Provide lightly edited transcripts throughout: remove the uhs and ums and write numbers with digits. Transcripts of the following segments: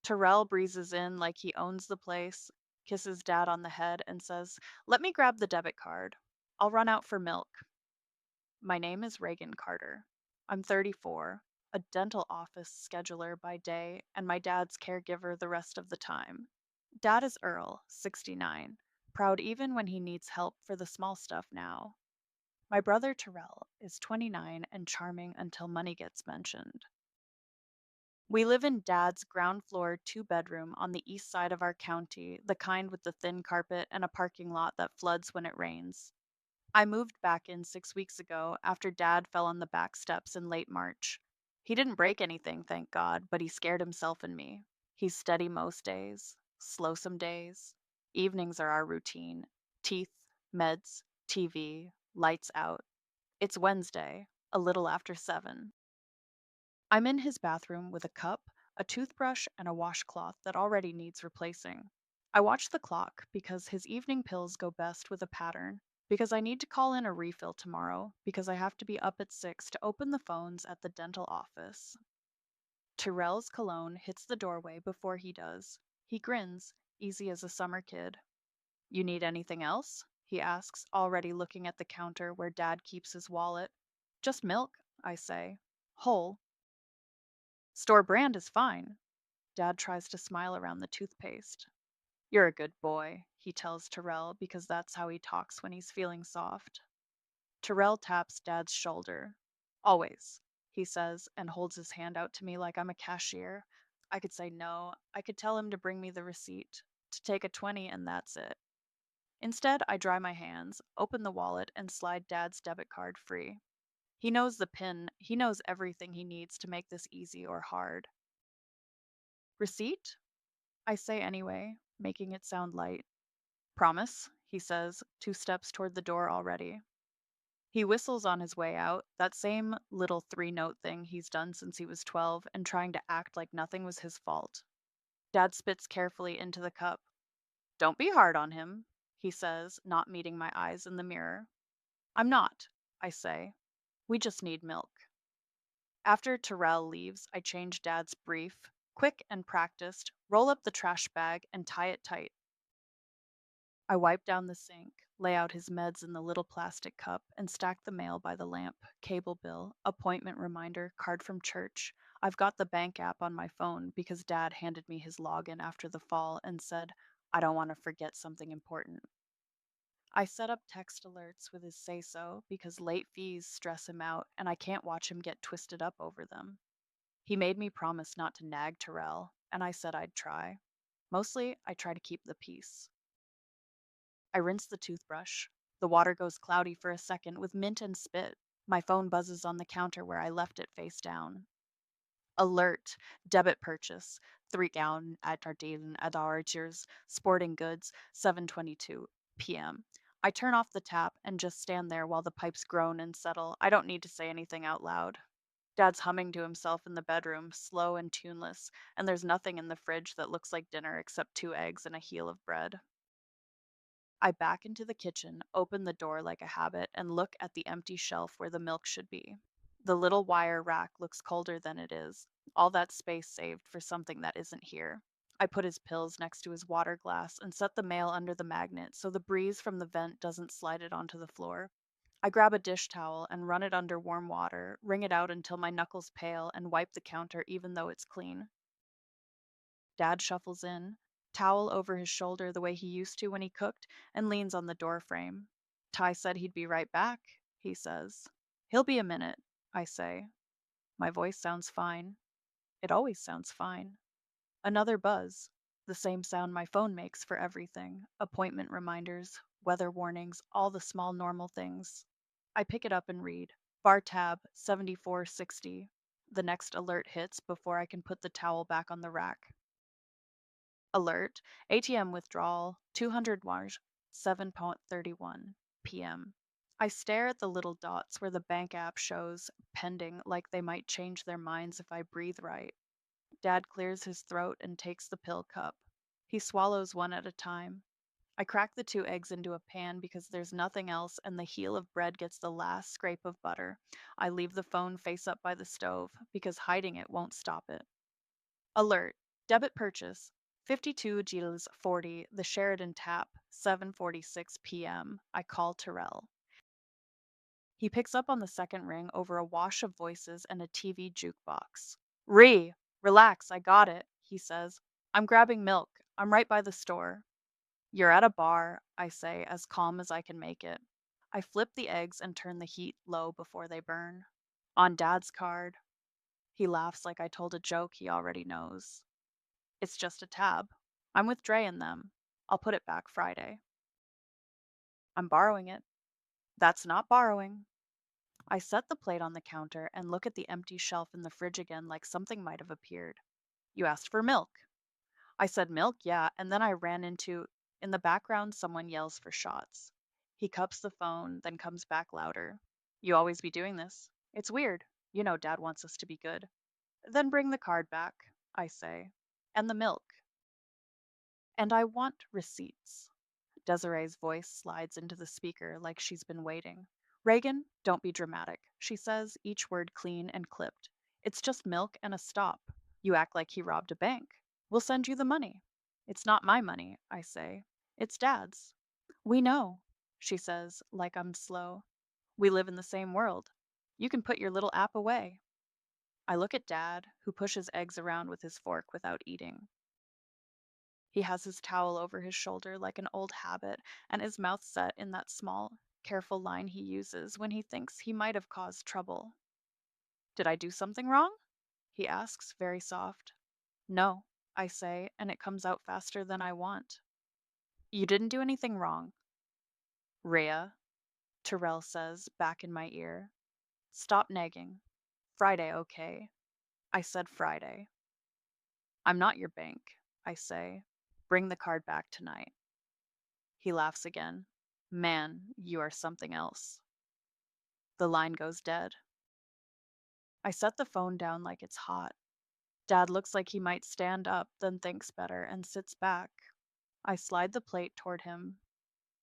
Terrell breezes in like he owns the place, kisses Dad on the head, and says, "Let me grab the debit card. I'll run out for milk." My name is Reagan Carter. I'm 34, a dental office scheduler by day, and my dad's caregiver the rest of the time. Dad is Earl, 69, proud even when he needs help for the small stuff now. My brother Terrell is 29 and charming until money gets mentioned. We live in Dad's ground floor 2 bedroom on the east side of our county, the kind with the thin carpet and a parking lot that floods when it rains. I moved back in 6 weeks ago after Dad fell on the back steps in late March. He didn't break anything, thank God, but he scared himself and me. He's steady most days, slow some days. Evenings are our routine: teeth, meds, TV, lights out. It's Wednesday, a little after 7. I'm in his bathroom with a cup, a toothbrush, and a washcloth that already needs replacing. I watch the clock because his evening pills go best with a pattern, because I need to call in a refill tomorrow, because I have to be up at 6 to open the phones at the dental office. Tyrell's cologne hits the doorway before he does. He grins, easy as a summer kid. "You need anything else?" he asks, already looking at the counter where Dad keeps his wallet. "Just milk," I say. "Whole." "Store brand is fine." Dad tries to smile around the toothpaste. "You're a good boy," he tells Terrell because that's how he talks when he's feeling soft. Terrell taps Dad's shoulder. "Always," he says, and holds his hand out to me like I'm a cashier. I could say no. I could tell him to bring me the receipt, to take a 20, and that's it. Instead, I dry my hands, open the wallet, and slide Dad's debit card free. He knows the PIN, he knows everything he needs to make this easy or hard. "Receipt?" I say anyway, making it sound light. "Promise," he says, 2 steps toward the door already. He whistles on his way out, that same little 3 note thing he's done since he was 12 and trying to act like nothing was his fault. Dad spits carefully into the cup. "Don't be hard on him," he says, not meeting my eyes in the mirror. "I'm not," I say. "We just need milk." After Terrell leaves, I change Dad's brief, quick and practiced, roll up the trash bag, and tie it tight. I wipe down the sink, lay out his meds in the little plastic cup, and stack the mail by the lamp: cable bill, appointment reminder, card from church. I've got the bank app on my phone because Dad handed me his login after the fall and said, "I don't want to forget something important." I set up text alerts with his say so because late fees stress him out and I can't watch him get twisted up over them. He made me promise not to nag Terrell, and I said I'd try. Mostly, I try to keep the peace. I rinse the toothbrush. The water goes cloudy for a second with mint and spit. My phone buzzes on the counter where I left it face down. Alert! Debit purchase. 3 gallon at Arden at Archers Sporting Goods, 7:22 p.m. I turn off the tap and just stand there while the pipes groan and settle. I don't need to say anything out loud. Dad's humming to himself in the bedroom, slow and tuneless, and there's nothing in the fridge that looks like dinner except 2 eggs and a heel of bread. I back into the kitchen, open the door like a habit, and look at the empty shelf where the milk should be. The little wire rack looks colder than it is, all that space saved for something that isn't here. I put his pills next to his water glass and set the mail under the magnet so the breeze from the vent doesn't slide it onto the floor. I grab a dish towel and run it under warm water, wring it out until my knuckles pale, and wipe the counter even though it's clean. Dad shuffles in, towel over his shoulder the way he used to when he cooked, and leans on the door frame. "Ty said he'd be right back," he says. "He'll be a minute," I say. My voice sounds fine. It always sounds fine. Another buzz. The same sound my phone makes for everything: appointment reminders, weather warnings, all the small normal things. I pick it up and read. Bar tab 7460. The next alert hits before I can put the towel back on the rack. Alert: ATM withdrawal 200 Waj 7:31 p.m. I stare at the little dots where the bank app shows pending, like they might change their minds if I breathe right. Dad clears his throat and takes the pill cup. He swallows one at a time. I crack the 2 eggs into a pan because there's nothing else, and the heel of bread gets the last scrape of butter. I leave the phone face up by the stove because hiding it won't stop it. Alert: Debit purchase 52 Gilles 40, the Sheridan Tap, 7:46 p.m. I call Terrell. He picks up on the second ring over a wash of voices and a TV jukebox. Relax, I got it, he says. I'm grabbing milk. I'm right by the store. You're at a bar, I say, as calm as I can make it. I flip the eggs and turn the heat low before they burn. On Dad's card. He laughs like I told a joke he already knows. It's just a tab. I'm with Dre and them. I'll put it back Friday. I'm borrowing it. That's not borrowing. I set the plate on the counter and look at the empty shelf in the fridge again like something might have appeared. You asked for milk. I said milk, yeah, and then I ran into. In the background, someone yells for shots. He cups the phone, then comes back louder. You always be doing this. It's weird. You know Dad wants us to be good. Then bring the card back, I say. And the milk. And I want receipts. Desiree's voice slides into the speaker like she's been waiting. Reagan, don't be dramatic, she says, each word clean and clipped. It's just milk and a stop. You act like he robbed a bank. We'll send you the money. It's not my money, I say. It's Dad's. We know, she says, like I'm slow. We live in the same world. You can put your little app away. I look at Dad, who pushes eggs around with his fork without eating. He has his towel over his shoulder like an old habit, and his mouth set in that small, careful line he uses when he thinks he might have caused trouble. Did I do something wrong? He asks, very soft. No, I say, and it comes out faster than I want. You didn't do anything wrong. Rhea, Terrell says, back in my ear. Stop nagging. Friday, okay. I said Friday. I'm not your bank, I say. Bring the card back tonight. He laughs again. Man, you are something else. The line goes dead. I set the phone down like it's hot. Dad looks like he might stand up, then thinks better and sits back. I slide the plate toward him.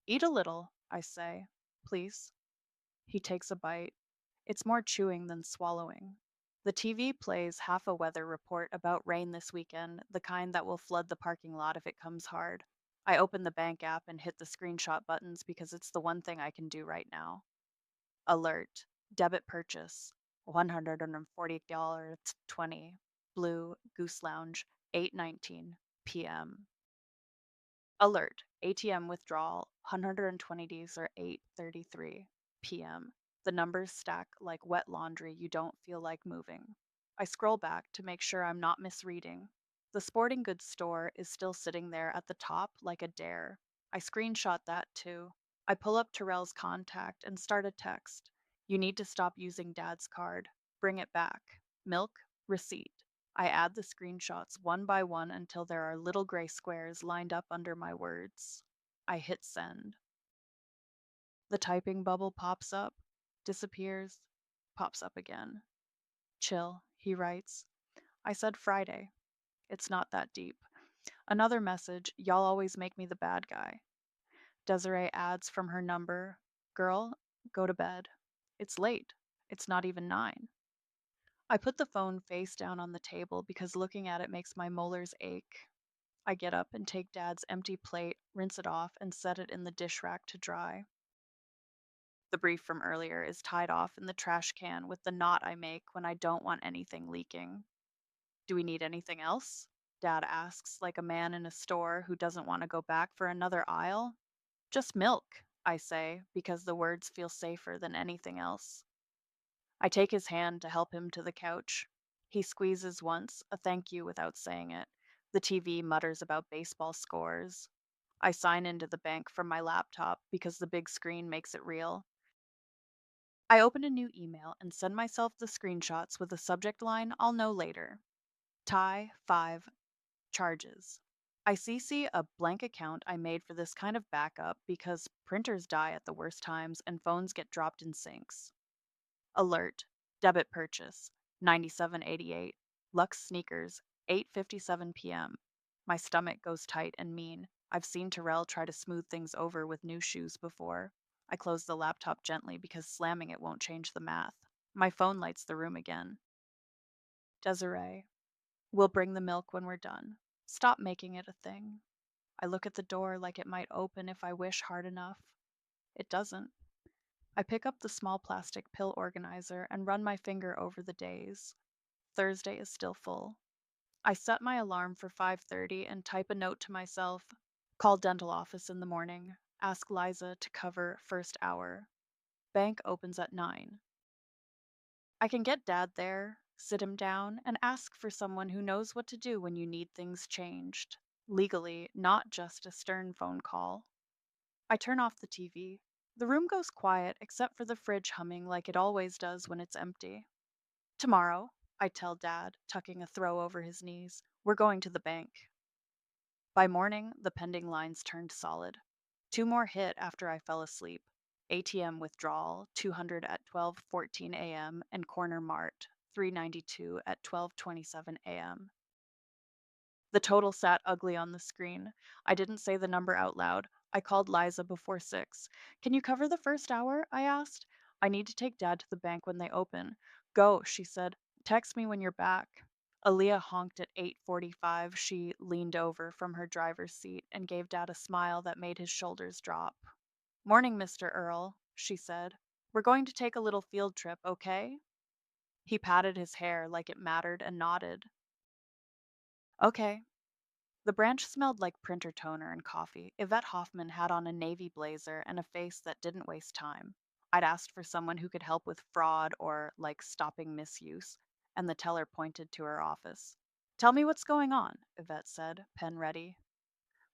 Eat a little, I say. Please. He takes a bite. It's more chewing than swallowing. The TV plays half a weather report about rain this weekend, the kind that will flood the parking lot if it comes hard. I open the bank app and hit the screenshot buttons because it's the one thing I can do right now. Alert. Debit purchase. $140.20. Blue Goose Lounge. 8:19 p.m. Alert. ATM withdrawal. 120Ds or 8:33 p.m. The numbers stack like wet laundry you don't feel like moving. I scroll back to make sure I'm not misreading. The sporting goods store is still sitting there at the top like a dare. I screenshot that too. I pull up Terrell's contact and start a text. You need to stop using Dad's card. Bring it back. Milk, receipt. I add the screenshots one by one until there are little gray squares lined up under my words. I hit send. The typing bubble pops up, disappears, pops up again. Chill, he writes. I said Friday. It's not that deep. Another message, y'all always make me the bad guy. Desiree adds from her number, girl, go to bed. It's late. It's not even 9. I put the phone face down on the table because looking at it makes my molars ache. I get up and take Dad's empty plate, rinse it off, and set it in the dish rack to dry. The brief from earlier is tied off in the trash can with the knot I make when I don't want anything leaking. Do we need anything else? Dad asks, like a man in a store who doesn't want to go back for another aisle. Just milk, I say, because the words feel safer than anything else. I take his hand to help him to the couch. He squeezes once, a thank you without saying it. The TV mutters about baseball scores. I sign into the bank from my laptop because the big screen makes it real. I open a new email and send myself the screenshots with a subject line I'll know later. Tie 5 charges. I CC a blank account I made for this kind of backup because printers die at the worst times and phones get dropped in sinks. Alert. Debit purchase. 9788. Lux sneakers. 8:57 p.m. My stomach goes tight and mean. I've seen Terrell try to smooth things over with new shoes before. I close the laptop gently because slamming it won't change the math. My phone lights the room again. Desiree. We'll bring the milk when we're done. Stop making it a thing. I look at the door like it might open if I wish hard enough. It doesn't. I pick up the small plastic pill organizer and run my finger over the days. Thursday is still full. I set my alarm for 5:30 and type a note to myself. Call dental office in the morning. Ask Liza to cover first hour. Bank opens at 9. I can get Dad there, sit him down, and ask for someone who knows what to do when you need things changed. Legally, not just a stern phone call. I turn off the TV. The room goes quiet except for the fridge humming like it always does when it's empty. Tomorrow, I tell Dad, tucking a throw over his knees, we're going to the bank. By morning, the pending lines turned solid. Two more hit after I fell asleep. ATM withdrawal, 200 at 12:14 a.m. and corner mart, 392 at 12:27 a.m. The total sat ugly on the screen. I didn't say the number out loud. I called Liza before 6. Can you cover the first hour? I asked. I need to take Dad to the bank when they open. Go, she said. Text me when you're back. Aaliyah honked at 8:45. She leaned over from her driver's seat and gave Dad a smile that made his shoulders drop. Morning, Mr. Earl, she said. We're going to take a little field trip, okay? He patted his hair like it mattered and nodded. Okay. The branch smelled like printer toner and coffee. Yvette Hoffman had on a navy blazer and a face that didn't waste time. I'd asked for someone who could help with fraud or, like, stopping misuse, and the teller pointed to her office. Tell me what's going on, Yvette said, pen ready.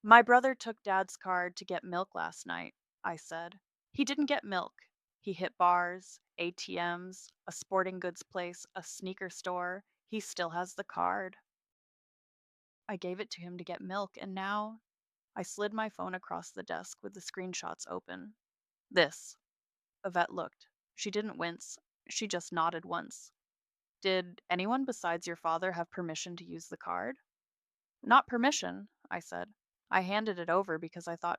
My brother took Dad's card to get milk last night, I said. He didn't get milk. He hit bars, ATMs, a sporting goods place, a sneaker store. He still has the card. I gave it to him to get milk, and now I slid my phone across the desk with the screenshots open. This. Yvette looked. She didn't wince. She just nodded once. Did anyone besides your father have permission to use the card? Not permission, I said. I handed it over because I thought.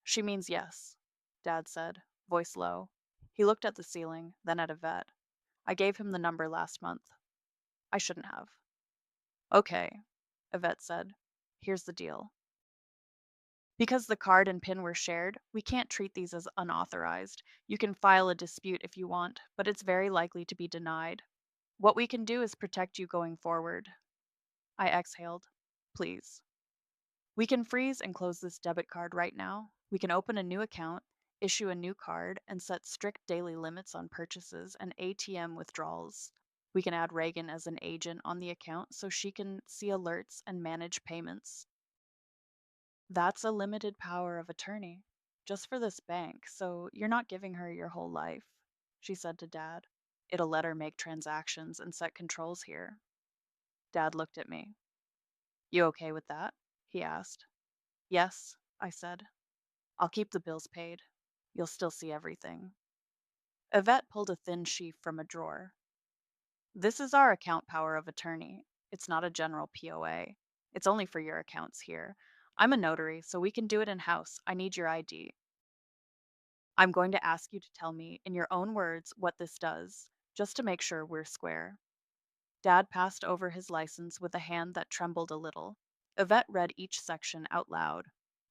She means yes, Dad said, voice low. He looked at the ceiling, then at Yvette. I gave him the number last month. I shouldn't have. Okay, Yvette said. Here's the deal. Because the card and PIN were shared, we can't treat these as unauthorized. You can file a dispute if you want, but it's very likely to be denied. What we can do is protect you going forward. I exhaled. Please. We can freeze and close this debit card right now. We can open a new account, issue a new card, and set strict daily limits on purchases and ATM withdrawals. We can add Reagan as an agent on the account so she can see alerts and manage payments. That's a limited power of attorney, just for this bank, so you're not giving her your whole life, she said to Dad. It'll let her make transactions and set controls here. Dad looked at me. You okay with that? He asked. Yes, I said. I'll keep the bills paid. You'll still see everything. Yvette pulled a thin sheaf from a drawer. This is our account power of attorney. It's not a general POA. It's only for your accounts here. I'm a notary, so we can do it in house. I need your ID. I'm going to ask you to tell me, in your own words, what this does, just to make sure we're square. Dad passed over his license with a hand that trembled a little. Yvette read each section out loud.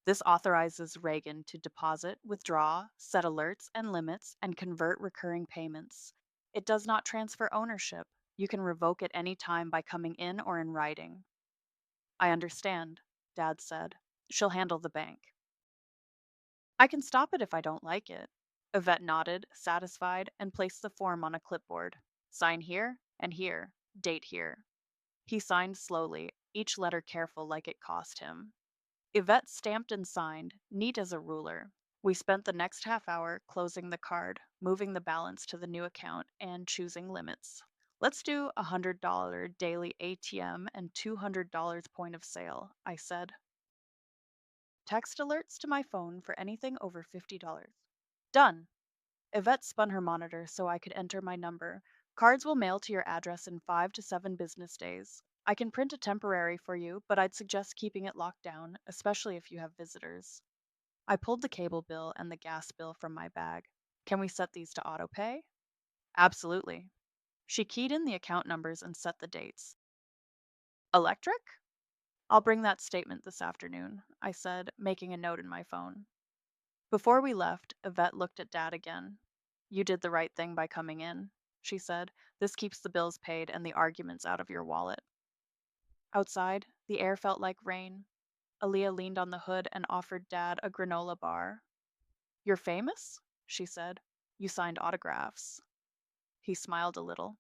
This authorizes Reagan to deposit, withdraw, set alerts and limits, and convert recurring payments. It does not transfer ownership. You can revoke it any time by coming in or in writing. I understand, Dad said. She'll handle the bank. I can stop it if I don't like it. Yvette nodded, satisfied, and placed the form on a clipboard. Sign here and here. Date here. He signed slowly, each letter careful like it cost him. Yvette stamped and signed, neat as a ruler. We spent the next half hour closing the card, moving the balance to the new account, and choosing limits. Let's do $100 daily ATM and $200 point of sale, I said. Text alerts to my phone for anything over $50. Done. Yvette spun her monitor so I could enter my number. Cards will mail to your address in 5 to 7 business days. I can print a temporary for you, but I'd suggest keeping it locked down, especially if you have visitors. I pulled the cable bill and the gas bill from my bag. Can we set these to autopay? Absolutely. She keyed in the account numbers and set the dates. Electric? I'll bring that statement this afternoon, I said, making a note in my phone. Before we left, Yvette looked at Dad again. You did the right thing by coming in, she said. This keeps the bills paid and the arguments out of your wallet. Outside, the air felt like rain. Aaliyah leaned on the hood and offered Dad a granola bar. You're famous? She said. You signed autographs. He smiled a little.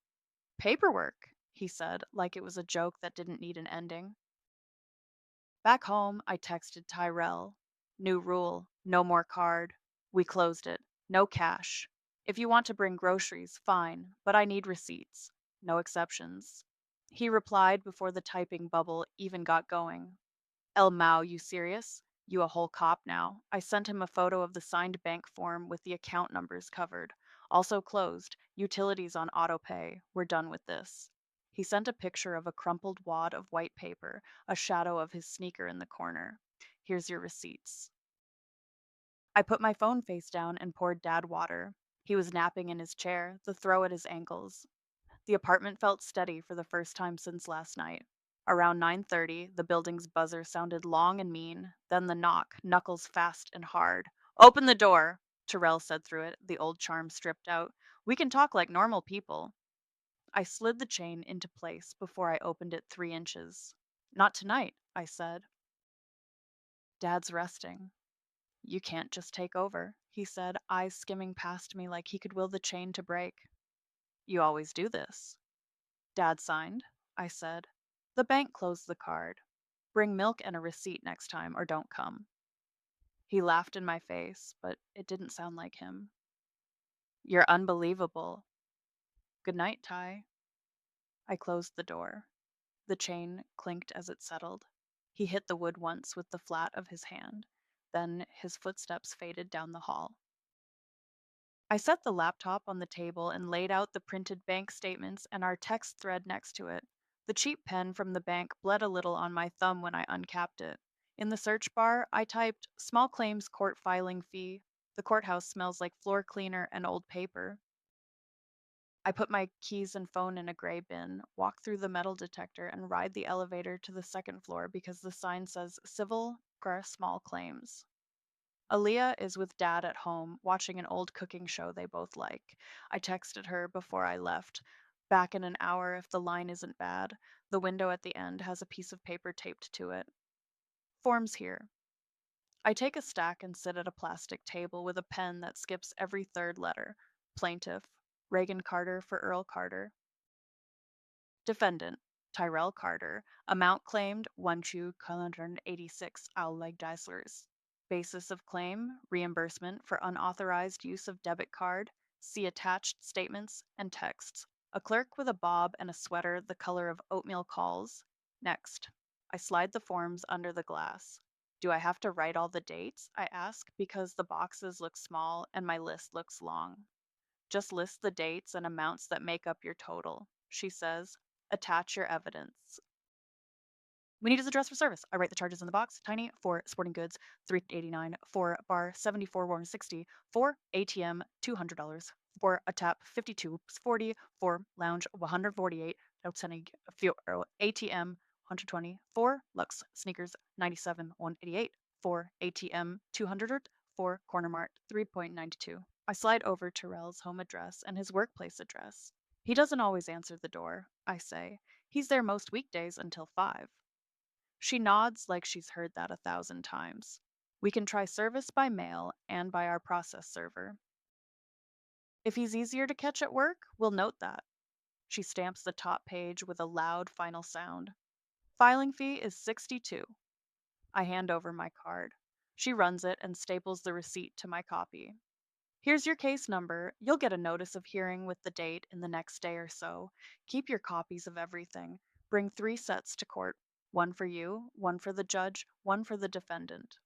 Paperwork, he said, like it was a joke that didn't need an ending. Back home, I texted Tyrell. New rule, no more card. We closed it. No cash. If you want to bring groceries, fine, but I need receipts. No exceptions. He replied before the typing bubble even got going. El Mao, you serious? You a whole cop now. I sent him a photo of the signed bank form with the account numbers covered. Also closed. Utilities on auto pay. We're done with this. He sent a picture of a crumpled wad of white paper, a shadow of his sneaker in the corner. Here's your receipts. I put my phone face down and poured Dad water. He was napping in his chair, the throw at his ankles. The apartment felt steady for the first time since last night. Around 9:30, the building's buzzer sounded long and mean, then the knock, knuckles fast and hard. "Open the door," Terrell said through it, the old charm stripped out. "We can talk like normal people." I slid the chain into place before I opened it 3 inches. "Not tonight," I said. "Dad's resting. You can't just take over," he said, eyes skimming past me like he could will the chain to break. "You always do this." Dad signed, I said. The bank closed the card. Bring milk and a receipt next time or don't come. He laughed in my face, but it didn't sound like him. You're unbelievable. Good night, Ty. I closed the door. The chain clinked as it settled. He hit the wood once with the flat of his hand. Then his footsteps faded down the hall. I set the laptop on the table and laid out the printed bank statements and our text thread next to it. The cheap pen from the bank bled a little on my thumb when I uncapped it. In the search bar, I typed small claims court filing fee. The courthouse smells like floor cleaner and old paper. I put my keys and phone in a gray bin, walk through the metal detector, and ride the elevator to the second floor because the sign says civil for small claims. Aaliyah is with Dad at home, watching an old cooking show they both like. I texted her before I left. Back in an hour if the line isn't bad. The window at the end has a piece of paper taped to it. Forms here. I take a stack and sit at a plastic table with a pen that skips every third letter. Plaintiff. Reagan Carter for Earl Carter. Defendant. Tyrell Carter. Amount claimed 1,286 Auleg Deislers. Basis of claim, reimbursement for unauthorized use of debit card. See attached statements and texts. A clerk with a bob and a sweater the color of oatmeal calls. Next. I slide the forms under the glass. Do I have to write all the dates? I ask because the boxes look small and my list looks long. Just list the dates and amounts that make up your total, she says. Attach your evidence. We need his address for service. I write the charges in the box. Tiny for sporting goods, $389. For bar, $74, 160. For ATM, $200. For a tap, $52.40. For lounge, $148. Outstanding ATM, $120. For Lux sneakers, $97, 188. For ATM, $200. For Corner Mart, $3.92. I slide over Terrell's home address and his workplace address. He doesn't always answer the door, I say. He's there most weekdays until 5. She nods like she's heard that 1,000 times. We can try service by mail and by our process server. If he's easier to catch at work, we'll note that. She stamps the top page with a loud final sound. Filing fee is 62. I hand over my card. She runs it and staples the receipt to my copy. Here's your case number. You'll get a notice of hearing with the date in the next day or so. Keep your copies of everything. Bring 3 sets to court. One for you, one for the judge, one for the defendant.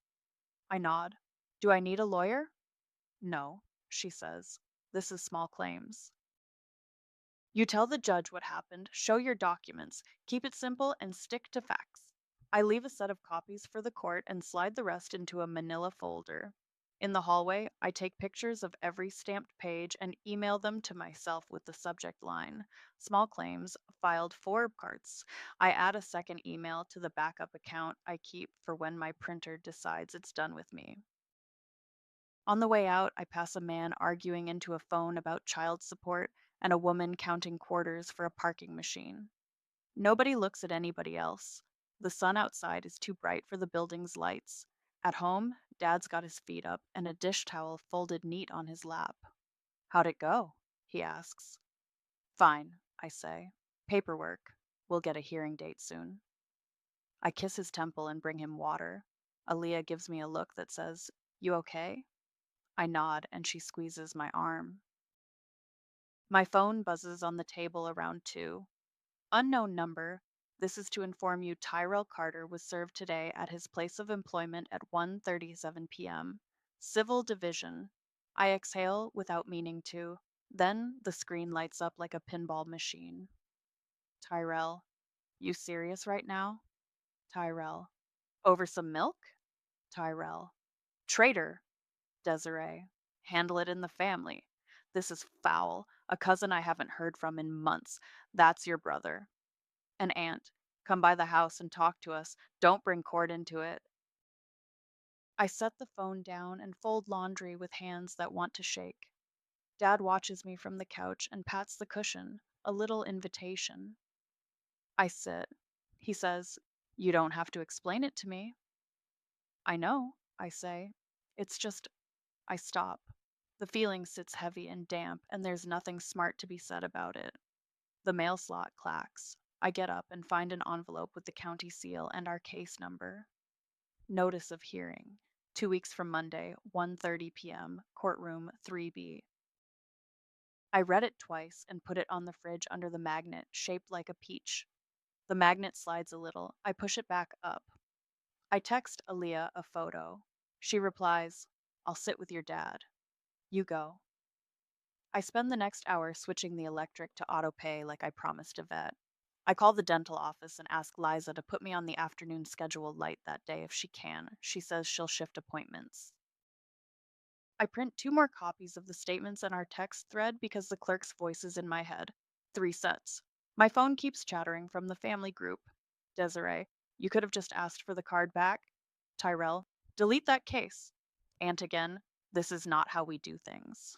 I nod. Do I need a lawyer? No, she says. This is small claims. You tell the judge what happened, show your documents, keep it simple, and stick to facts. I leave a set of copies for the court and slide the rest into a manila folder. In the hallway, I take pictures of every stamped page and email them to myself with the subject line small claims filed for carts. I add a second email to the backup account I keep for when my printer decides it's done with me. On the way out, I pass a man arguing into a phone about child support and a woman counting quarters for a parking machine. Nobody looks at anybody else. The sun outside is too bright for the building's lights. At home, Dad's got his feet up and a dish towel folded neat on his lap. How'd it go? He asks. Fine, I say. Paperwork. We'll get a hearing date soon. I kiss his temple and bring him water. Aaliyah gives me a look that says, You okay? I nod and she squeezes my arm. My phone buzzes on the table around 2. Unknown number. This is to inform you Tyrell Carter was served today at his place of employment at 1:37 p.m. Civil Division. I exhale without meaning to. Then the screen lights up like a pinball machine. Tyrell, you serious right now? Tyrell. Over some milk? Tyrell. Traitor. Desiree. Handle it in the family. This is foul. A cousin I haven't heard from in months. That's your brother. An aunt. Come by the house and talk to us. Don't bring Cord into it. I set the phone down and fold laundry with hands that want to shake. Dad watches me from the couch and pats the cushion, a little invitation. I sit. He says, You don't have to explain it to me. I know, I say. It's just, I stop. The feeling sits heavy and damp, and there's nothing smart to be said about it. The mail slot clacks. I get up and find an envelope with the county seal and our case number. Notice of hearing. 2 weeks from Monday, 1:30 p.m., courtroom 3B. I read it twice and put it on the fridge under the magnet, shaped like a peach. The magnet slides a little. I push it back up. I text Aaliyah a photo. She replies, I'll sit with your dad. You go. I spend the next hour switching the electric to auto pay like I promised Yvette. I call the dental office and ask Liza to put me on the afternoon schedule light that day if she can. She says she'll shift appointments. I print 2 more copies of the statements in our text thread because the clerk's voice is in my head. 3 sets. My phone keeps chattering from the family group. Desiree, you could have just asked for the card back. Tyrell, delete that case. Aunt again, this is not how we do things.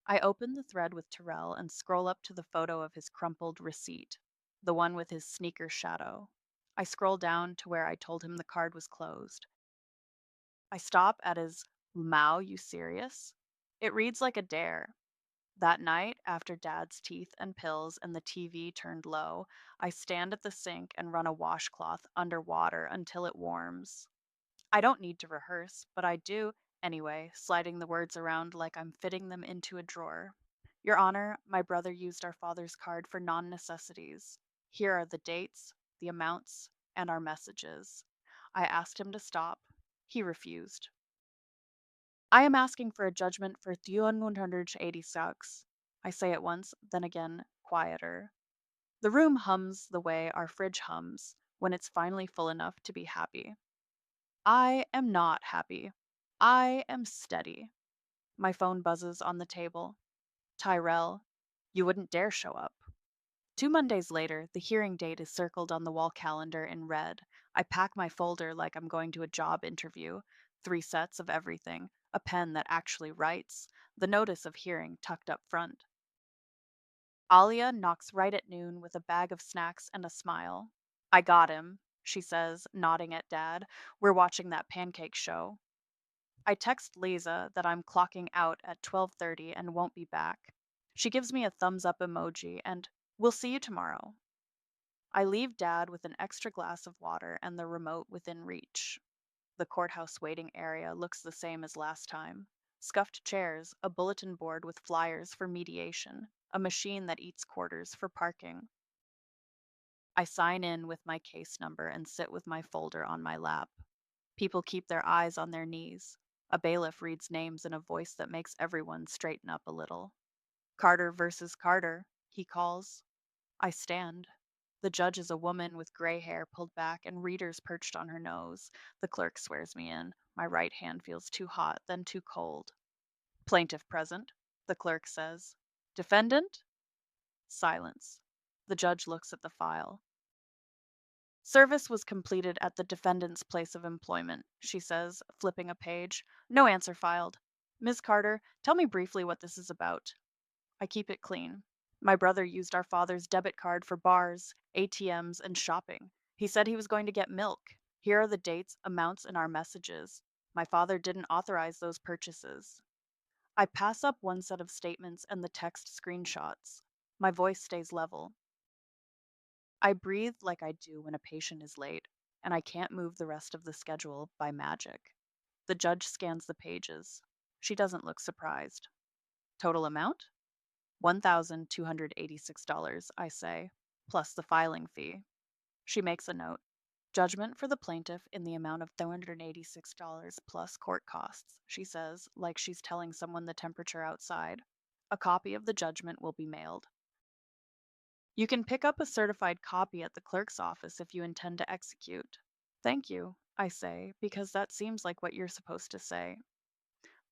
I open the thread with Terrell and scroll up to the photo of his crumpled receipt, the one with his sneaker shadow. I scroll down to where I told him the card was closed. I stop at his Mao, you serious? It reads like a dare. That night, after Dad's teeth and pills and the TV turned low, I stand at the sink and run a washcloth under water until it warms. I don't need to rehearse, but I do anyway, sliding the words around like I'm fitting them into a drawer. Your Honor, my brother used our father's card for non necessities. Here are the dates, the amounts, and our messages. I asked him to stop. He refused. I am asking for a judgment for 386. I say it once, then again, quieter. The room hums the way our fridge hums when it's finally full enough to be happy. I am not happy. I am steady. My phone buzzes on the table. Tyrell, you wouldn't dare show up. 2 Mondays later, the hearing date is circled on the wall calendar in red. I pack my folder like I'm going to a job interview. 3 sets of everything, a pen that actually writes, the notice of hearing tucked up front. Alia knocks right at noon with a bag of snacks and a smile. I got him, she says, nodding at Dad. We're watching that pancake show. I text Lisa that I'm clocking out at 12:30 and won't be back. She gives me a thumbs up emoji and we'll see you tomorrow. I leave Dad with an extra glass of water and the remote within reach. The courthouse waiting area looks the same as last time. Scuffed chairs, a bulletin board with flyers for mediation, a machine that eats quarters for parking. I sign in with my case number and sit with my folder on my lap. People keep their eyes on their knees. A bailiff reads names in a voice that makes everyone straighten up a little. Carter versus Carter, he calls. I stand. The judge is a woman with gray hair pulled back and readers perched on her nose. The clerk swears me in. My right hand feels too hot, then too cold. Plaintiff present, the clerk says. Defendant? Silence. The judge looks at the file. Service was completed at the defendant's place of employment, she says, flipping a page. No answer filed. Ms. Carter, tell me briefly what this is about. I keep it clean. My brother used our father's debit card for bars, ATMs, and shopping. He said he was going to get milk. Here are the dates, amounts, and our messages. My father didn't authorize those purchases. I pass up one set of statements and the text screenshots. My voice stays level. I breathe like I do when a patient is late, and I can't move the rest of the schedule by magic. The judge scans the pages. She doesn't look surprised. Total amount? $1,286, I say, plus the filing fee. She makes a note. Judgment for the plaintiff in the amount of $286 plus court costs, she says, like she's telling someone the temperature outside. A copy of the judgment will be mailed. You can pick up a certified copy at the clerk's office if you intend to execute. Thank you, I say, because that seems like what you're supposed to say.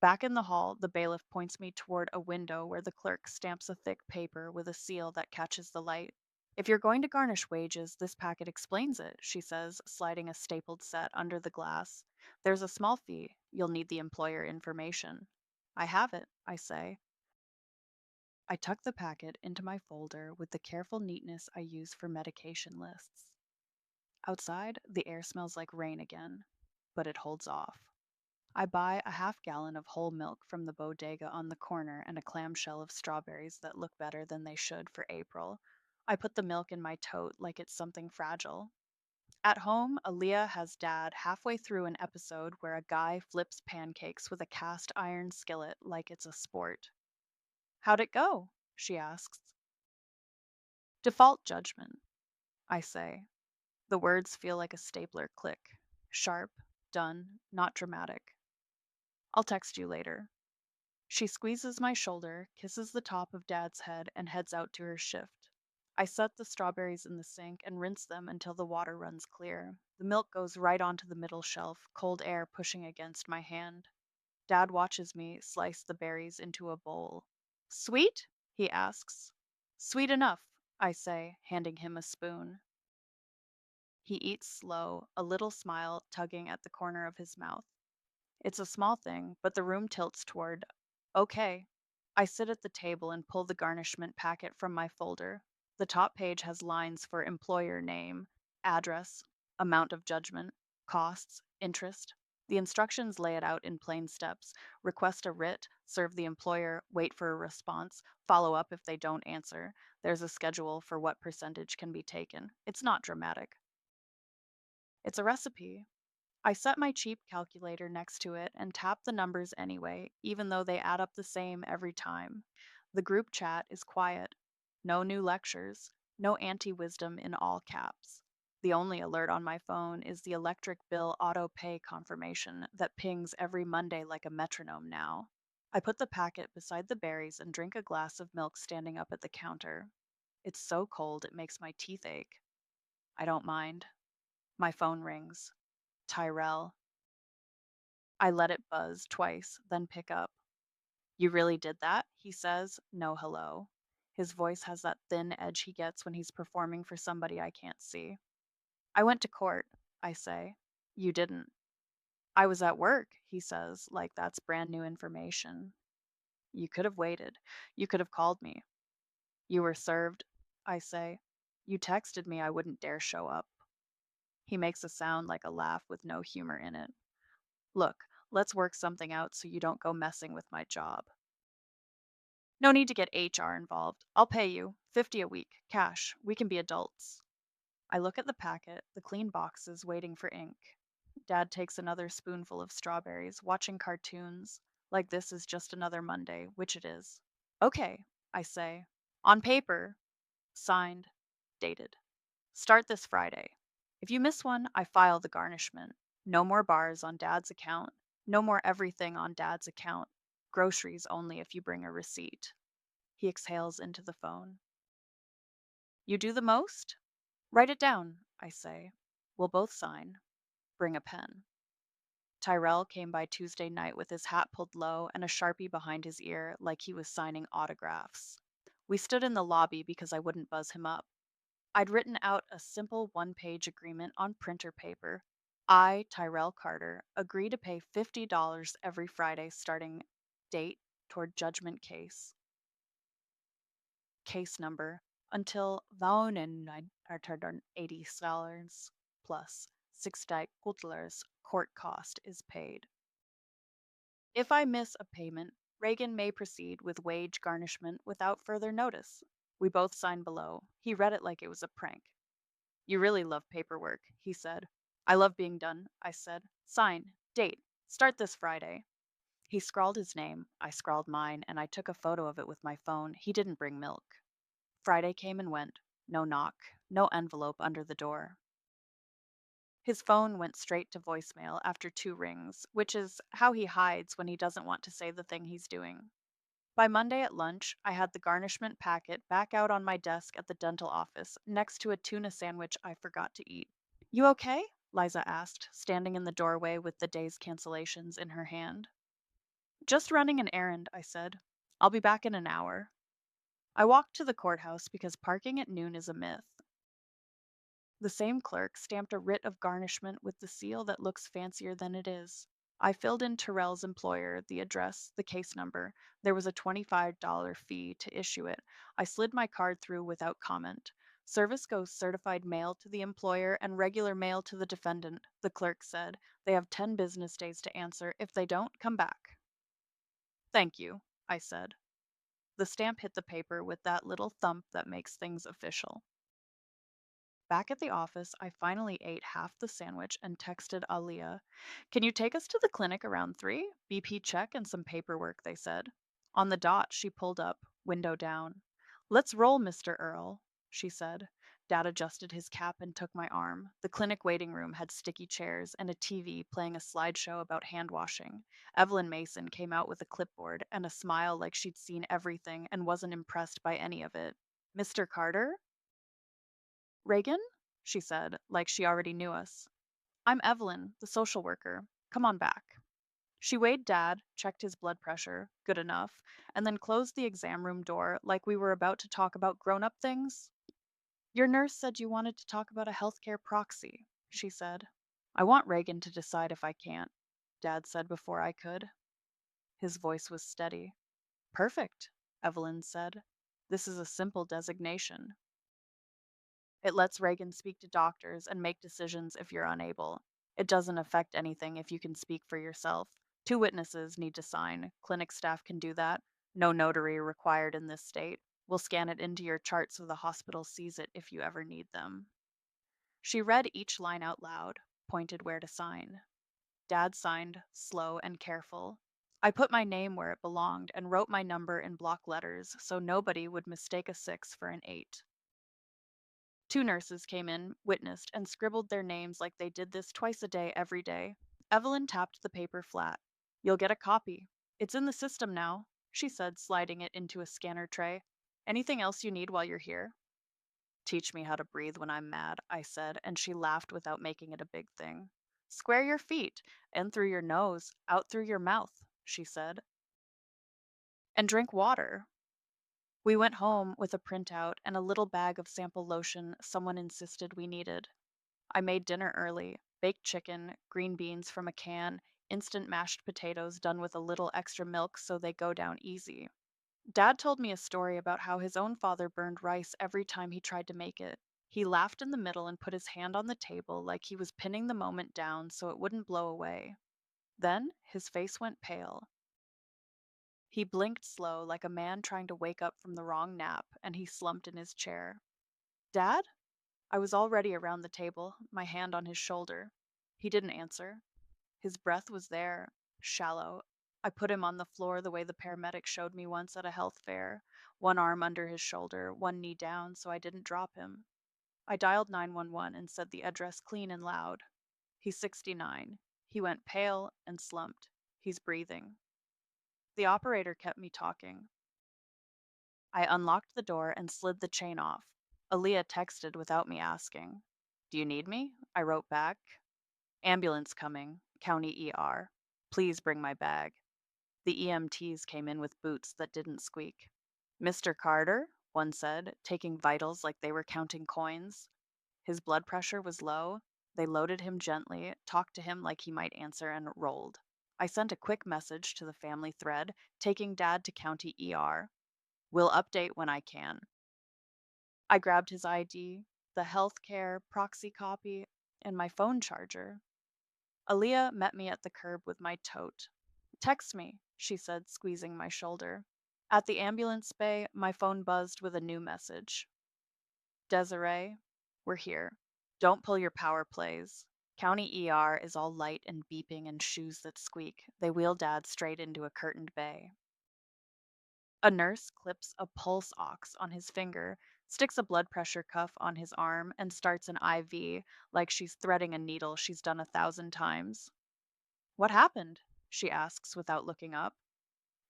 Back in the hall, the bailiff points me toward a window where the clerk stamps a thick paper with a seal that catches the light. If you're going to garnish wages, this packet explains it, she says, sliding a stapled set under the glass. There's a small fee. You'll need the employer information. I have it, I say. I tuck the packet into my folder with the careful neatness I use for medication lists. Outside, the air smells like rain again, but it holds off. I buy a half-gallon of whole milk from the bodega on the corner and a clamshell of strawberries that look better than they should for April. I put the milk in my tote like it's something fragile. At home, Aaliyah has Dad halfway through an episode where a guy flips pancakes with a cast iron skillet like it's a sport. How'd it go? She asks. Default judgment, I say. The words feel like a stapler click. Sharp, done, not dramatic. I'll text you later. She squeezes my shoulder, kisses the top of Dad's head, and heads out to her shift. I set the strawberries in the sink and rinse them until the water runs clear. The milk goes right onto the middle shelf, cold air pushing against my hand. Dad watches me slice the berries into a bowl. Sweet? He asks. Sweet enough, I say, handing him a spoon. He eats slow, a little smile tugging at the corner of his mouth. It's a small thing, but the room tilts toward, okay. I sit at the table and pull the garnishment packet from my folder. The top page has lines for employer name, address, amount of judgment, costs, interest. The instructions lay it out in plain steps. Request a writ, serve the employer, wait for a response, follow up if they don't answer. There's a schedule for what percentage can be taken. It's not dramatic. It's a recipe. I set my cheap calculator next to it and tap the numbers anyway, even though they add up the same every time. The group chat is quiet. No new lectures, no anti wisdom in all caps. The only alert on my phone is the electric bill auto pay confirmation that pings every Monday like a metronome now. I put the packet beside the berries and drink a glass of milk standing up at the counter. It's so cold it makes my teeth ache. I don't mind. My phone rings. Tyrell. I let it buzz twice, then pick up. You really did that? He says, no hello. His voice has that thin edge he gets when he's performing for somebody I can't see. I went to court, I say. You didn't. I was at work, he says, like that's brand new information. You could have waited. You could have called me. You were served, I say. You texted me I wouldn't dare show up. He makes a sound like a laugh with no humor in it. Look, let's work something out so you don't go messing with my job. No need to get HR involved. I'll pay you 50 a week, cash. We can be adults. I look at the packet, the clean boxes waiting for ink. Dad takes another spoonful of strawberries, watching cartoons. Like this is just another Monday, which it is. Okay, I say. On paper. Signed. Dated. Start this Friday. If you miss one, I file the garnishment. No more bars on Dad's account. No more everything on Dad's account. Groceries only if you bring a receipt. He exhales into the phone. You do the most? Write it down, I say. We'll both sign. Bring a pen. Tyrell came by Tuesday night with his hat pulled low and a Sharpie behind his ear like he was signing autographs. We stood in the lobby because I wouldn't buzz him up. I'd written out a simple one-page agreement on printer paper. I, Tyrell Carter, agree to pay $50 every Friday starting date toward judgment case number until $80 plus 60 Kutlers court cost is paid. If I miss a payment, Reagan may proceed with wage garnishment without further notice. We both signed below. He read it like it was a prank. You really love paperwork, he said. I love being done, I said. Sign, date, start this Friday. He scrawled his name, I scrawled mine, and I took a photo of it with my phone. He didn't bring milk. Friday came and went. No knock, no envelope under the door. His phone went straight to voicemail after 2 rings, which is how he hides when he doesn't want to say the thing he's doing. By Monday at lunch, I had the garnishment packet back out on my desk at the dental office, next to a tuna sandwich I forgot to eat. You okay? Liza asked, standing in the doorway with the day's cancellations in her hand. Just running an errand, I said. I'll be back in an hour. I walked to the courthouse because parking at noon is a myth. The same clerk stamped a writ of garnishment with the seal that looks fancier than it is. I filled in Terrell's employer, the address, the case number. There was a $25 fee to issue it. I slid my card through without comment. Service goes certified mail to the employer and regular mail to the defendant, the clerk said. They have 10 business days to answer. If they don't, come back. Thank you, I said. The stamp hit the paper with that little thump that makes things official. Back at the office, I finally ate half the sandwich and texted Aaliyah. Can you take us to the clinic around 3? BP check and some paperwork, they said. On the dot, she pulled up, window down. Let's roll, Mr. Earl, she said. Dad adjusted his cap and took my arm. The clinic waiting room had sticky chairs and a TV playing a slideshow about hand washing. Evelyn Mason came out with a clipboard and a smile like she'd seen everything and wasn't impressed by any of it. Mr. Carter? Reagan? She said, like she already knew us. I'm Evelyn, the social worker. Come on back. She weighed Dad, checked his blood pressure, good enough, and then closed the exam room door like we were about to talk about grown up things. Your nurse said you wanted to talk about a healthcare proxy, she said. I want Reagan to decide if I can't, Dad said before I could. His voice was steady. Perfect, Evelyn said. This is a simple designation. It lets Reagan speak to doctors and make decisions if you're unable. It doesn't affect anything if you can speak for yourself. 2 witnesses need to sign. Clinic staff can do that. No notary required in this state. We'll scan it into your chart so the hospital sees it if you ever need them. She read each line out loud, pointed where to sign. Dad signed, slow and careful. I put my name where it belonged and wrote my number in block letters so nobody would mistake a 6 for an 8. 2 nurses came in, witnessed, and scribbled their names like they did this twice a day every day. Evelyn tapped the paper flat. You'll get a copy. It's in the system now, she said, sliding it into a scanner tray. Anything else you need while you're here? Teach me how to breathe when I'm mad, I said, and she laughed without making it a big thing. Square your feet, in through your nose, out through your mouth, she said. And drink water. We went home with a printout and a little bag of sample lotion someone insisted we needed. I made dinner early, baked chicken, green beans from a can, instant mashed potatoes done with a little extra milk so they go down easy. Dad told me a story about how his own father burned rice every time he tried to make it. He laughed in the middle and put his hand on the table like he was pinning the moment down so it wouldn't blow away. Then his face went pale. He blinked slow like a man trying to wake up from the wrong nap, and he slumped in his chair. Dad? I was already around the table, my hand on his shoulder. He didn't answer. His breath was there, shallow. I put him on the floor the way the paramedic showed me once at a health fair, one arm under his shoulder, one knee down so I didn't drop him. I dialed 911 and said the address clean and loud. He's 69. He went pale and slumped. He's breathing. The operator kept me talking. I unlocked the door and slid the chain off. Aaliyah texted without me asking. Do you need me? I wrote back. Ambulance coming. County ER. Please bring my bag. The EMTs came in with boots that didn't squeak. Mr. Carter, one said, taking vitals like they were counting coins. His blood pressure was low. They loaded him gently, talked to him like he might answer, and rolled. I sent a quick message to the family thread, taking Dad to County ER. Will update when I can. I grabbed his ID, the healthcare proxy copy, and my phone charger. Aaliyah met me at the curb with my tote. Text me, she said, squeezing my shoulder. At the ambulance bay, my phone buzzed with a new message. Desiree, we're here. Don't pull your power plays. County ER is all light and beeping and shoes that squeak. They wheel Dad straight into a curtained bay. A nurse clips a pulse ox on his finger, sticks a blood pressure cuff on his arm, and starts an IV like she's threading a needle she's done 1,000 times. What happened? She asks without looking up.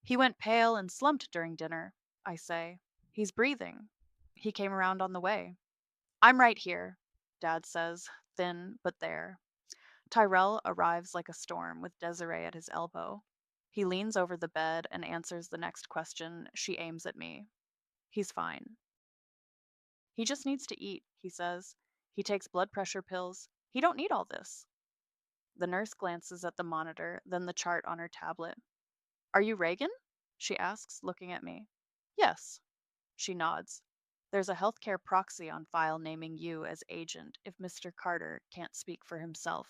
He went pale and slumped during dinner, I say. He's breathing. He came around on the way. I'm right here, Dad says, thin but there. Tyrell arrives like a storm with Desiree at his elbow. He leans over the bed and answers the next question she aims at me. He's fine. He just needs to eat, he says. He takes blood pressure pills. He don't need all this. The nurse glances at the monitor, then the chart on her tablet. Are you Reagan? She asks, looking at me. Yes. She nods. There's a healthcare proxy on file naming you as agent if Mr. Carter can't speak for himself.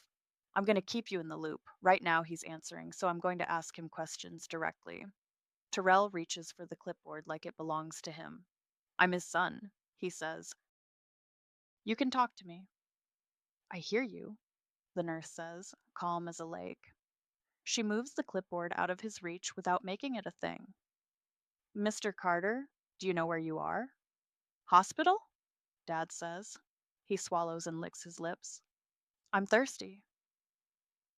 I'm going to keep you in the loop. Right now he's answering, so I'm going to ask him questions directly. Terrell reaches for the clipboard like it belongs to him. I'm his son, he says. You can talk to me. I hear you, the nurse says, calm as a lake. She moves the clipboard out of his reach without making it a thing. Mr. Carter, do you know where you are? Hospital? Dad says. He swallows and licks his lips. I'm thirsty.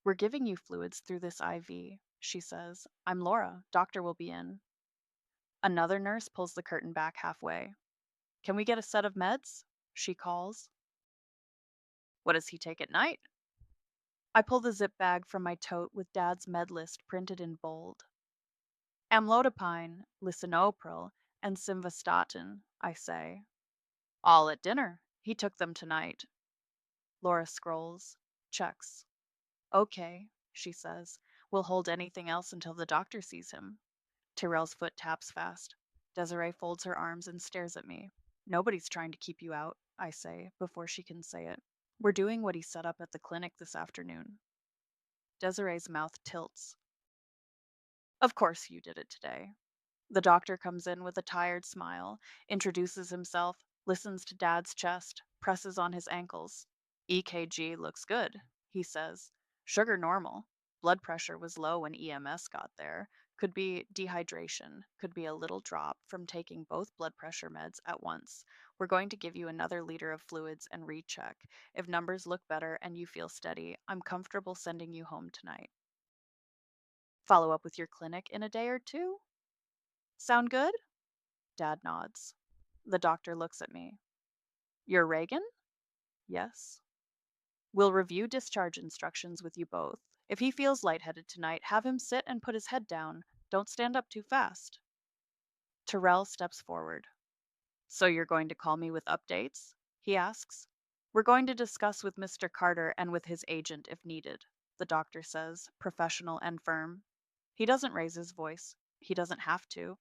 We're giving you fluids through this IV, she says. I'm Laura. Doctor will be in. Another nurse pulls the curtain back halfway. Can we get a set of meds? She calls. What does he take at night? I pull the zip bag from my tote with Dad's med list printed in bold. Amlodipine, lisinopril, and simvastatin, I say. All at dinner. He took them tonight. Laura scrolls, checks. Okay, she says. We'll hold anything else until the doctor sees him. Tyrell's foot taps fast. Desiree folds her arms and stares at me. Nobody's trying to keep you out, I say, before she can say it. We're doing what he set up at the clinic this afternoon. Desiree's mouth tilts. Of course you did it today. The doctor comes in with a tired smile, introduces himself, listens to Dad's chest, presses on his ankles. EKG looks good, he says. Sugar normal. Blood pressure was low when EMS got there. Could be dehydration, could be a little drop from taking both blood pressure meds at once. We're going to give you another liter of fluids and recheck. If numbers look better and you feel steady, I'm comfortable sending you home tonight. Follow up with your clinic in a day or two? Sound good? Dad nods. The doctor looks at me. You're Reagan? Yes. We'll review discharge instructions with you both. If he feels lightheaded tonight, have him sit and put his head down. Don't stand up too fast. Terrell steps forward. So you're going to call me with updates? He asks. We're going to discuss with Mr. Carter and with his agent if needed, the doctor says, professional and firm. He doesn't raise his voice. He doesn't have to.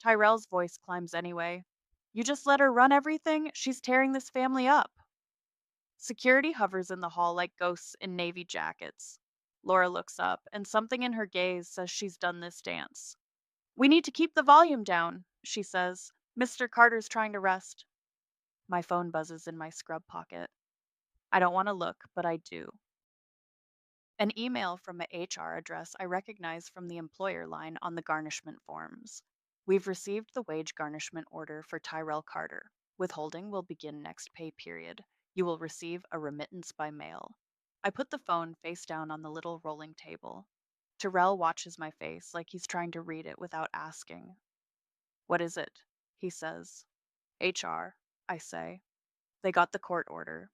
Tyrell's voice climbs anyway. You just let her run everything? She's tearing this family up. Security hovers in the hall like ghosts in navy jackets. Laura looks up, and something in her gaze says she's done this dance. We need to keep the volume down, she says. Mr. Carter's trying to rest. My phone buzzes in my scrub pocket. I don't want to look, but I do. An email from an HR address I recognize from the employer line on the garnishment forms. We've received the wage garnishment order for Tyrell Carter. Withholding will begin next pay period. You will receive a remittance by mail. I put the phone face down on the little rolling table. Tyrell watches my face like he's trying to read it without asking. What is it? He says. HR, I say. They got the court order.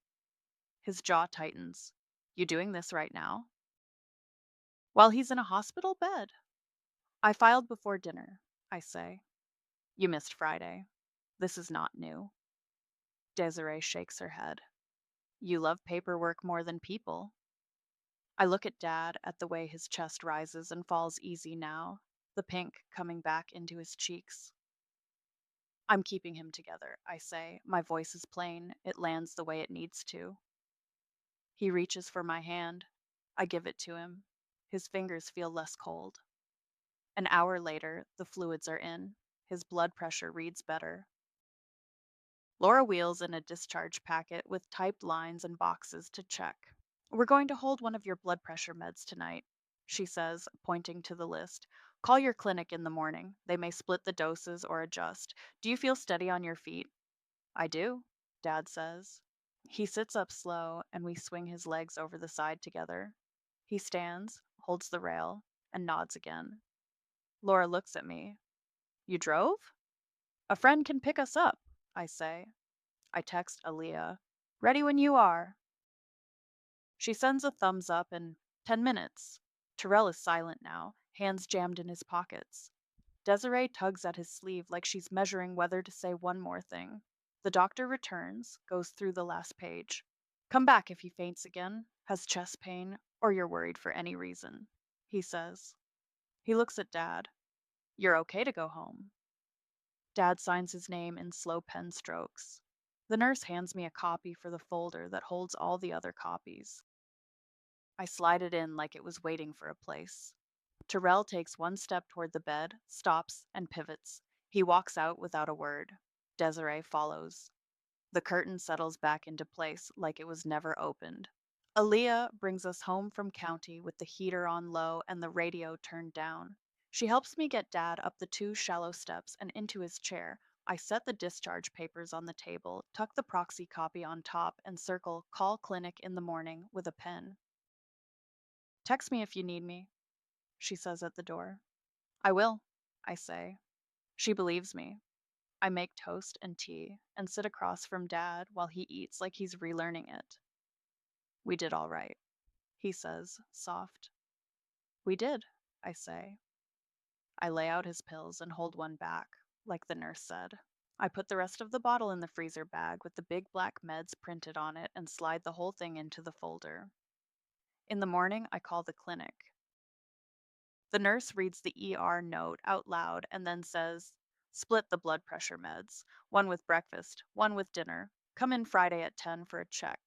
His jaw tightens. You doing this right now? While he's in a hospital bed. I filed before dinner, I say. You missed Friday. This is not new. Desiree shakes her head. You love paperwork more than people. I look at Dad at the way his chest rises and falls easy now, the pink coming back into his cheeks. I'm keeping him together, I say. My voice is plain. It lands the way it needs to. He reaches for my hand. I give it to him. His fingers feel less cold. An hour later, the fluids are in. His blood pressure reads better. Laura wheels in a discharge packet with typed lines and boxes to check. We're going to hold one of your blood pressure meds tonight, she says, pointing to the list. Call your clinic in the morning. They may split the doses or adjust. Do you feel steady on your feet? I do, Dad says. He sits up slow, and we swing his legs over the side together. He stands, holds the rail, and nods again. Laura looks at me. You drove? A friend can pick us up, I say. I text Aaliyah. Ready when you are. She sends a thumbs up in 10 minutes. Terrell is silent now, hands jammed in his pockets. Desiree tugs at his sleeve like she's measuring whether to say one more thing. The doctor returns, goes through the last page. Come back if he faints again, has chest pain, or you're worried for any reason, he says. He looks at Dad. You're okay to go home. Dad signs his name in slow pen strokes. The nurse hands me a copy for the folder that holds all the other copies. I slide it in like it was waiting for a place. Terrell takes one step toward the bed, stops, and pivots. He walks out without a word. Desiree follows. The curtain settles back into place like it was never opened. Aaliyah brings us home from county with the heater on low and the radio turned down. She helps me get Dad up the two shallow steps and into his chair. I set the discharge papers on the table, tuck the proxy copy on top, and circle call clinic in the morning with a pen. Text me if you need me, she says at the door. I will, I say. She believes me. I make toast and tea and sit across from Dad while he eats like he's relearning it. We did all right, he says, soft. We did, I say. I lay out his pills and hold one back, like the nurse said. I put the rest of the bottle in the freezer bag with the big black meds printed on it and slide the whole thing into the folder. In the morning, I call the clinic. The nurse reads the ER note out loud and then says, split the blood pressure meds, one with breakfast, one with dinner. Come in Friday at 10 for a check.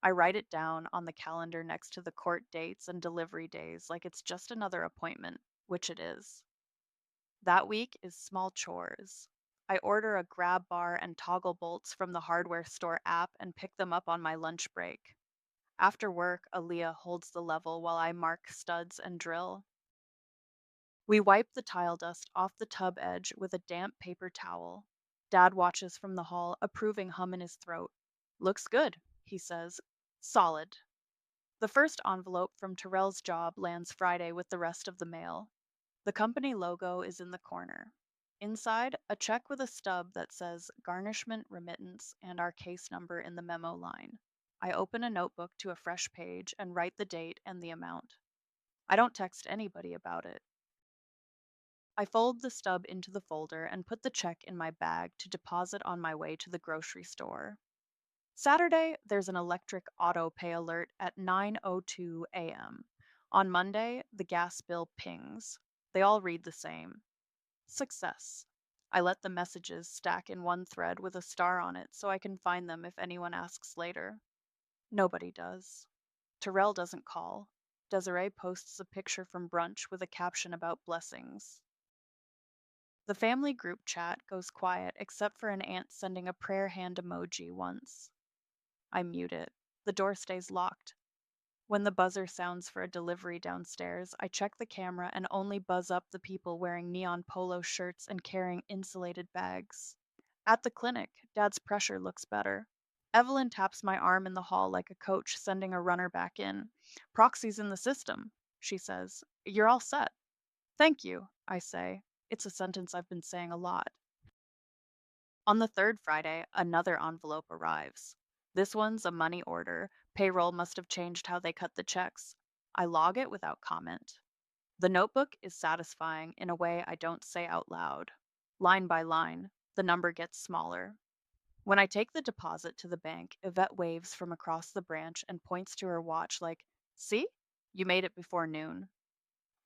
I write it down on the calendar next to the court dates and delivery days like it's just another appointment, which it is. That week is small chores. I order a grab bar and toggle bolts from the hardware store app and pick them up on my lunch break. After work, Aaliyah holds the level while I mark studs and drill. We wipe the tile dust off the tub edge with a damp paper towel. Dad watches from the hall, approving hum in his throat. Looks good, he says. Solid. The first envelope from Terrell's job lands Friday with the rest of the mail. The company logo is in the corner. Inside, a check with a stub that says garnishment remittance and our case number in the memo line. I open a notebook to a fresh page and write the date and the amount. I don't text anybody about it. I fold the stub into the folder and put the check in my bag to deposit on my way to the grocery store. Saturday, there's an electric auto pay alert at 9:02 a.m. On Monday, the gas bill pings. They all read the same. Success. I let the messages stack in one thread with a star on it so I can find them if anyone asks later. Nobody does. Terrell doesn't call. Desiree posts a picture from brunch with a caption about blessings. The family group chat goes quiet except for an aunt sending a prayer hand emoji once. I mute it. The door stays locked. When the buzzer sounds for a delivery downstairs, I check the camera and only buzz up the people wearing neon polo shirts and carrying insulated bags. At the clinic, Dad's pressure looks better. Evelyn taps my arm in the hall like a coach sending a runner back in. Proxy's in the system, she says. You're all set. Thank you, I say. It's a sentence I've been saying a lot. On the third Friday, another envelope arrives. This one's a money order. Payroll must have changed how they cut the checks. I log it without comment. The notebook is satisfying in a way I don't say out loud. Line by line, the number gets smaller. When I take the deposit to the bank, Yvette waves from across the branch and points to her watch like, "See? You made it before noon."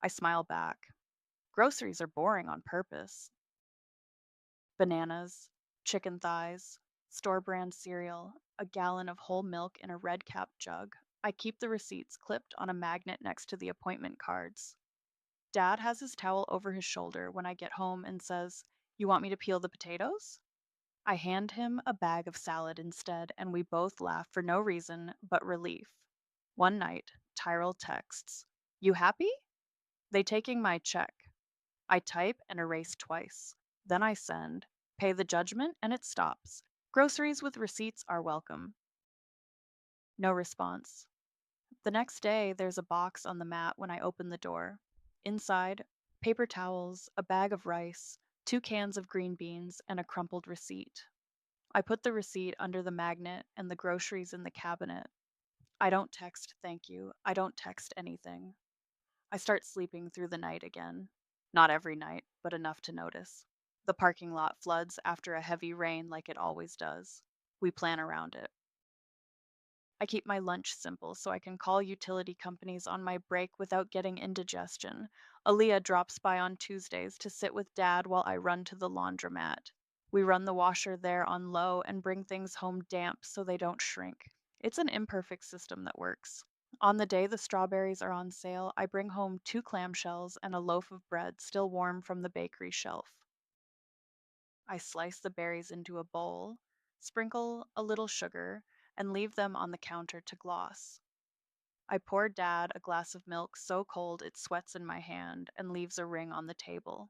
I smile back. Groceries are boring on purpose. Bananas, chicken thighs, store brand cereal, a gallon of whole milk in a red cap jug. I keep the receipts clipped on a magnet next to the appointment cards. Dad has his towel over his shoulder when I get home and says, "You want me to peel the potatoes?" I hand him a bag of salad instead, and we both laugh for no reason but relief. One night, Tyrell texts, "You happy?" They taking my check. I type and erase twice. Then I send, pay the judgment, and it stops. Groceries with receipts are welcome. No response. The next day, there's a box on the mat when I open the door. Inside, paper towels, a bag of rice, 2 cans of green beans, and a crumpled receipt. I put the receipt under the magnet and the groceries in the cabinet. I don't text thank you. I don't text anything. I start sleeping through the night again. Not every night, but enough to notice. The parking lot floods after a heavy rain like it always does. We plan around it. I keep my lunch simple so I can call utility companies on my break without getting indigestion. Aaliyah drops by on Tuesdays to sit with Dad while I run to the laundromat. We run the washer there on low and bring things home damp so they don't shrink. It's an imperfect system that works. On the day the strawberries are on sale, I bring home 2 clamshells and a loaf of bread still warm from the bakery shelf. I slice the berries into a bowl, sprinkle a little sugar, and leave them on the counter to gloss. I pour Dad a glass of milk so cold it sweats in my hand and leaves a ring on the table.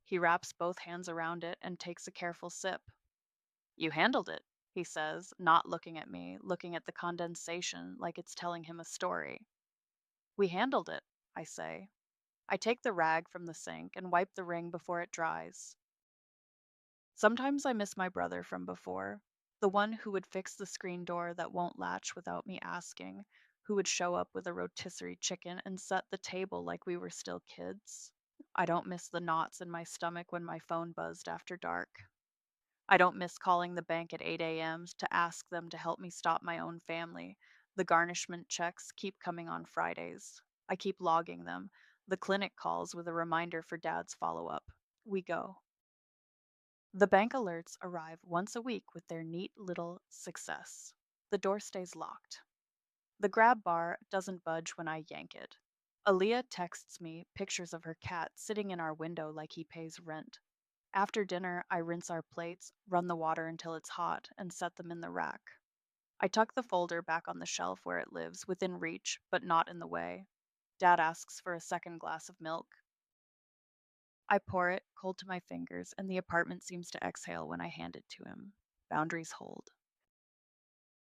He wraps both hands around it and takes a careful sip. "You handled it," he says, not looking at me, looking at the condensation like it's telling him a story. "We handled it," I say. I take the rag from the sink and wipe the ring before it dries. Sometimes I miss my brother from before, the one who would fix the screen door that won't latch without me asking, who would show up with a rotisserie chicken and set the table like we were still kids. I don't miss the knots in my stomach when my phone buzzed after dark. I don't miss calling the bank at 8 a.m. to ask them to help me stop my own family. The garnishment checks keep coming on Fridays. I keep logging them. The clinic calls with a reminder for Dad's follow up. We go. The bank alerts arrive once a week with their neat little success. The door stays locked. The grab bar doesn't budge when I yank it. Aaliyah texts me pictures of her cat sitting in our window like he pays rent. After dinner, I rinse our plates, run the water until it's hot, and set them in the rack. I tuck the folder back on the shelf where it lives, within reach, but not in the way. Dad asks for a second glass of milk. I pour it, cold to my fingers, and the apartment seems to exhale when I hand it to him. Boundaries hold.